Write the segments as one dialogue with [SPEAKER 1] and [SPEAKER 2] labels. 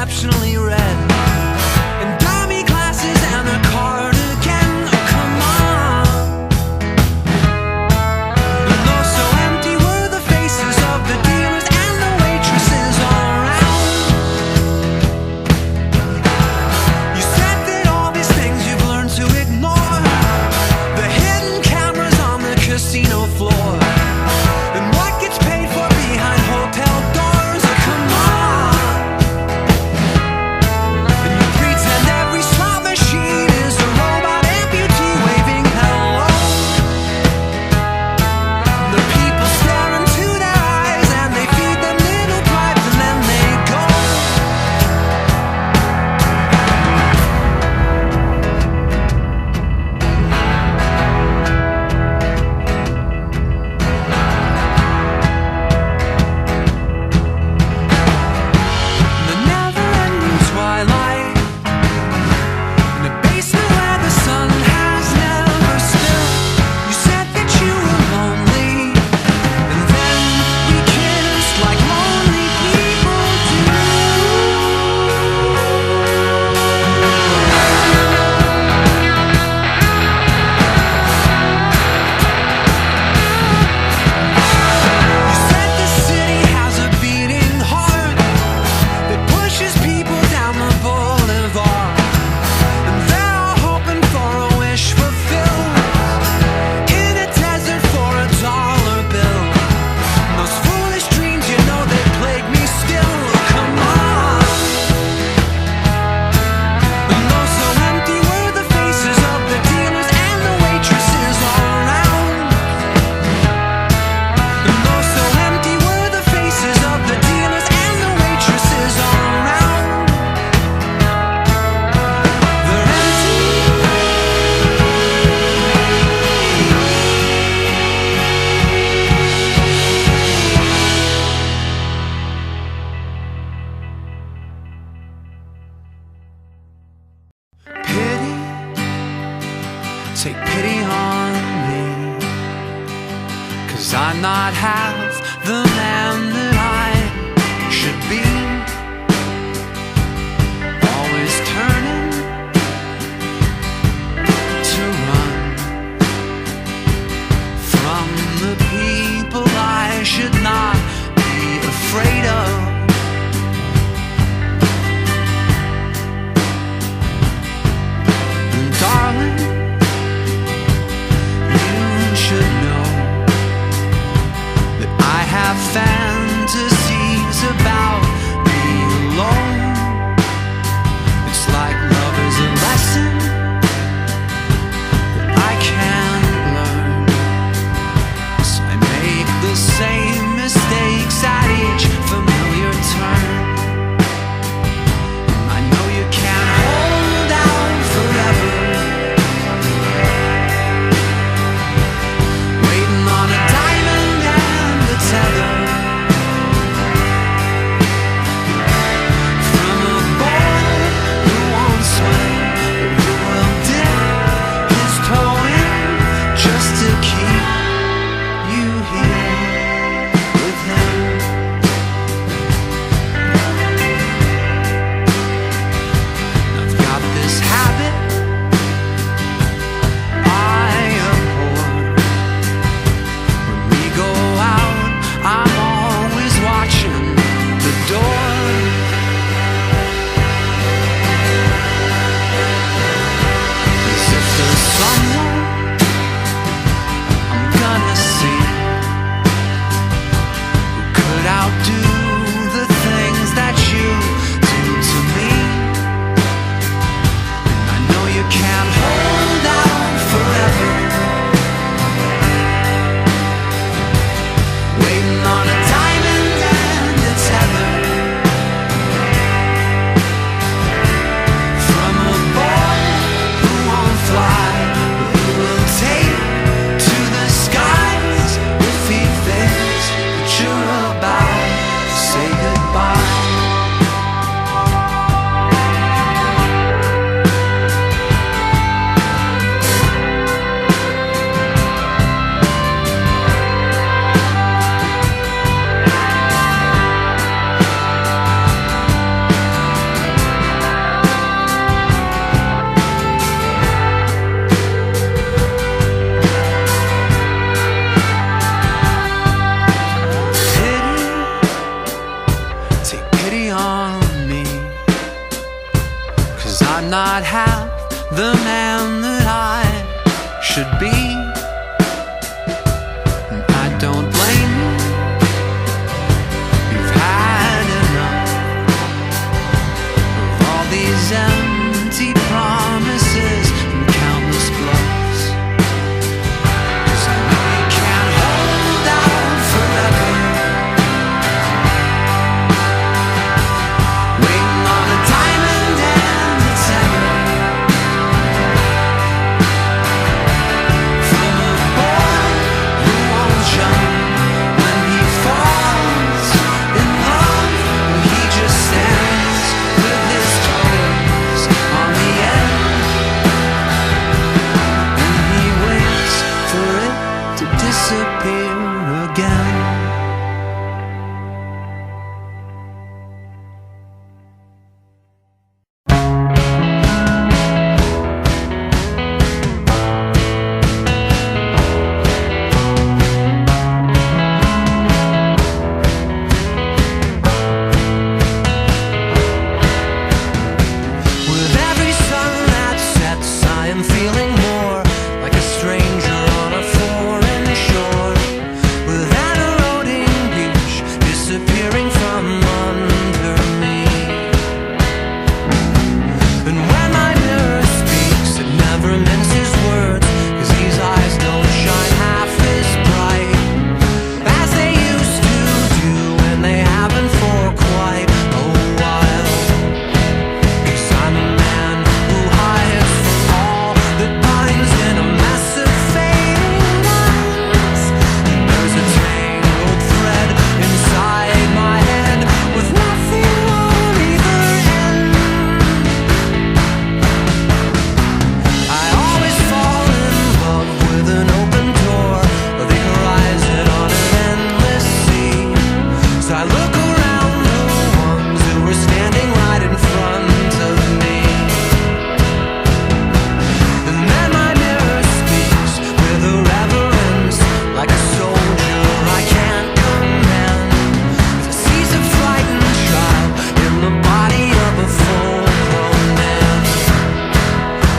[SPEAKER 1] exceptionally red, and dummy glasses and a cardigan. Oh, come on. And though so empty were the faces of the dealers and the waitresses all around, you said that all these things you've learned to ignore, the hidden cameras on the casino floor, and what gets paid for behind hotel doors. Oh, come on. And you pretend every slot machine is a robot amputee waving hello. The people stare into their eyes and they feed them little bribes and then they go. The never-ending twilight, in a basement where the sun has never stood. You said that you were lonely, and then we kissed like lonely people do. You said the city has a beating heart that pushes people down the boulevard, and they're all hoping for a wish fulfilled in a desert for a dollar bill. And those foolish dreams, you know they plague me still. Oh, come on. And though so empty were the faces of the dealers and the waitresses all around, and though so empty were the faces of the dealers and the waitresses all around, they're empty. Pity, take pity on me, 'cause I'm not half the man that I should be. Always turning to run from the people I should not be afraid of. And darling, you should know that I have fans I'm not half the man that I should be. And I don't blame you. You've had enough of all these empty promises and countless bluffs. 'Cause I know you can't hold out forever, waiting on a diamond and a tether from a boy who won't jump when he falls in love. He just stands with his toes on the end, and he waits for it to disappear again. With every sun that sets, I am feeling more like a stranger on a foreign shore, with an eroding beach disappearing from under me. And when my mirror speaks, it never minces words, 'cause these eyes don't shine half as bright as they used to do, and they haven't for quite a while. 'Cause I'm a man who hides from all that binds in a mess of fading lines. And there's a tangled thread inside my head with nothing on either end. I always fall in love with an open door, or the horizon on an endless sea. So I look around the ones who were standing right in front of me. And then my mirror speaks with a reverence, like a soldier I can't command. It sees a frightened child in the body of a full-grown man.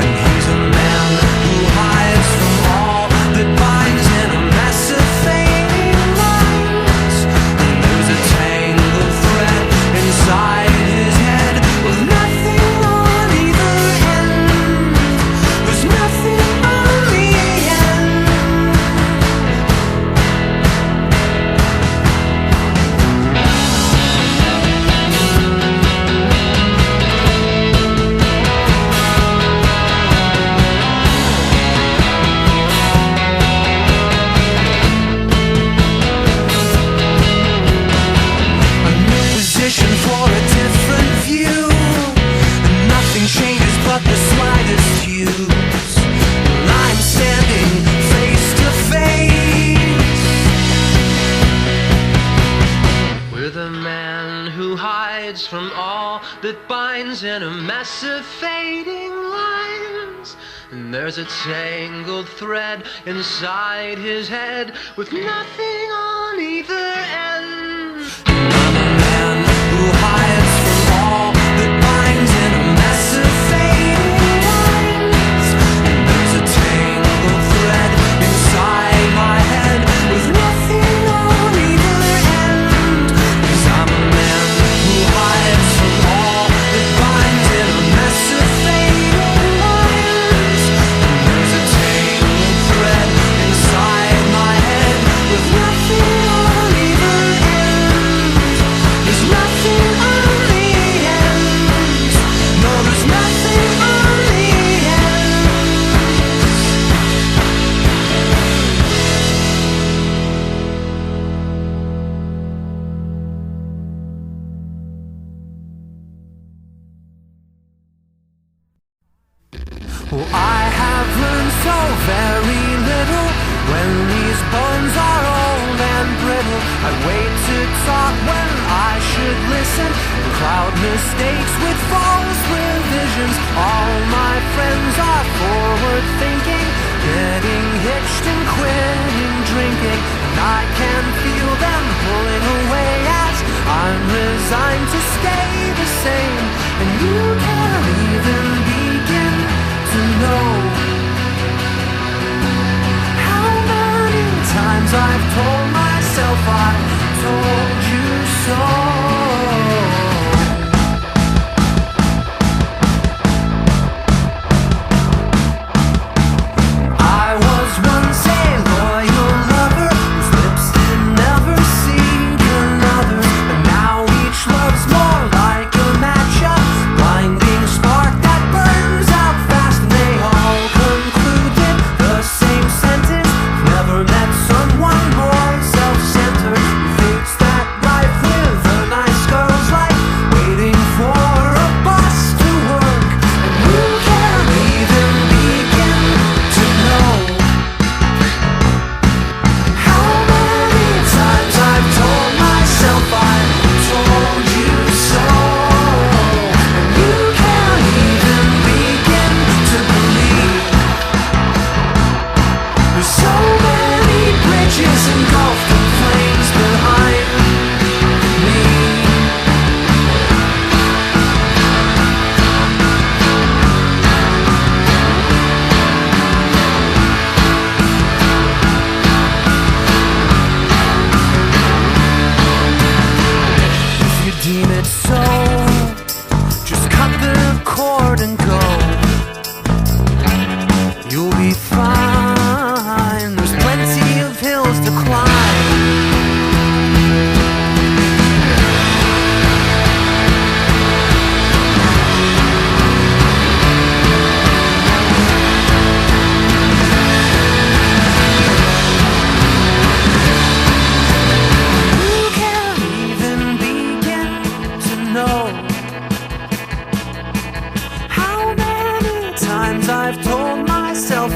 [SPEAKER 1] And he's a man who hides from all that binds in a mess of fading lines. And there's a tangled thread inside his head with nothing on either end. There's nothing on the end. I'm in position for a different view, and nothing changes but the slightest hues. And I'm standing face to face with a man who hides from all that binds in a mess of fading lines. And there's a tangled thread inside his head with nothing on either end. I'm a man who hides from all that binds in a mess of fading lines. And there's a tangled thread inside my head with nothing on either end. 'Cause I'm a man who hides from all that binds in a mess of fading lines. And there's a tangled thread inside my head with nothing on either end. There's nothing on the ends. No, there's nothing on the ends. Well, I have learned so very little when these bones are old and brittle. I wait to talk when I should listen, and cloud mistakes with false revisions. All my friends are forward thinking, getting hitched and quitting drinking, and I can feel them pulling away as I'm resigned to stay the same. And you can't even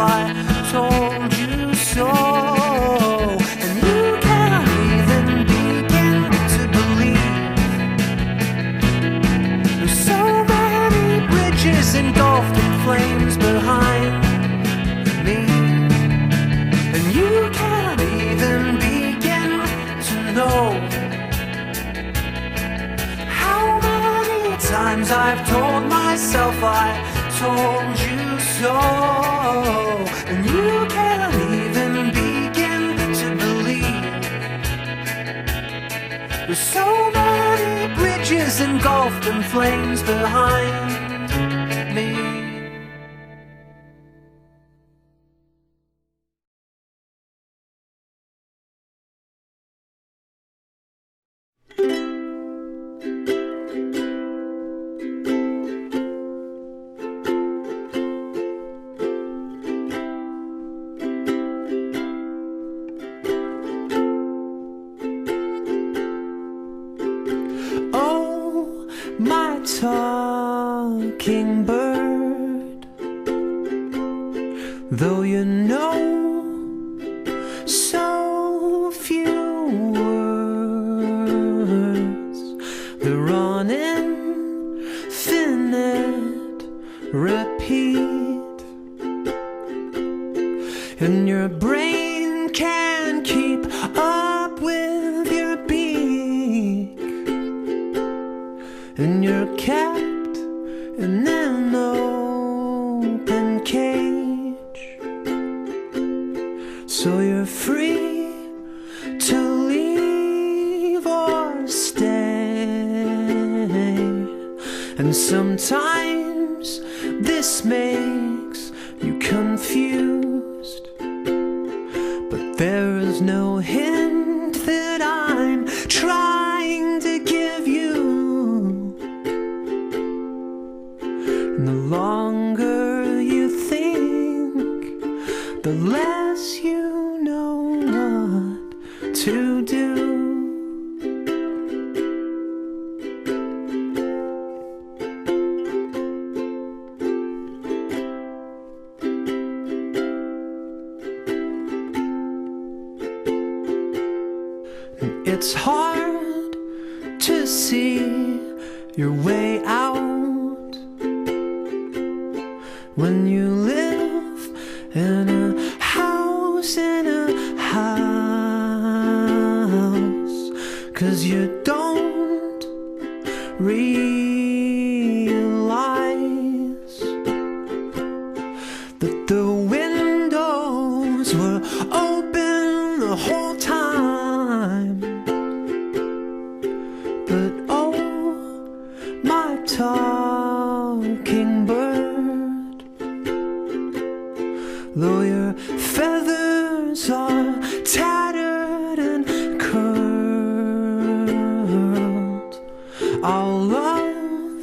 [SPEAKER 1] I told you so. And you can't even begin to believe there's so many bridges engulfed in flames behind me. And you can't even begin to know how many times I've told myself I told you so. And you can't even begin to believe there's so many bridges engulfed in flames behind me. My talking bird, though you know so few words, they're on infinite repeat, and your brain can't keep up with your beat. And you're kept in an open cage, so you're free to leave or stay. And sometimes this makes you confused, but there is no hint that I'm trying to give you. And the longer you think, the less you know what to do. And it's hard to see your way out when you live in a house, 'cause you don't realize that the windows were open the whole time. But oh, my talking bird, though your feathers are tattered and curled, I'll love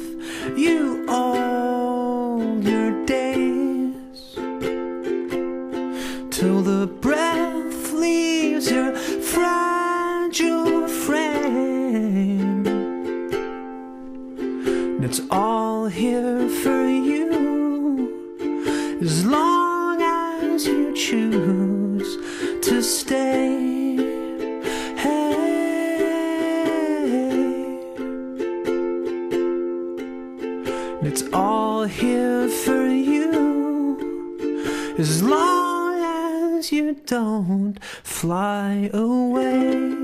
[SPEAKER 1] you all your days, till the breath leaves your fragile frame. And it's all here for you, as long as you choose to stay. It's all here for you, as long as you don't fly away.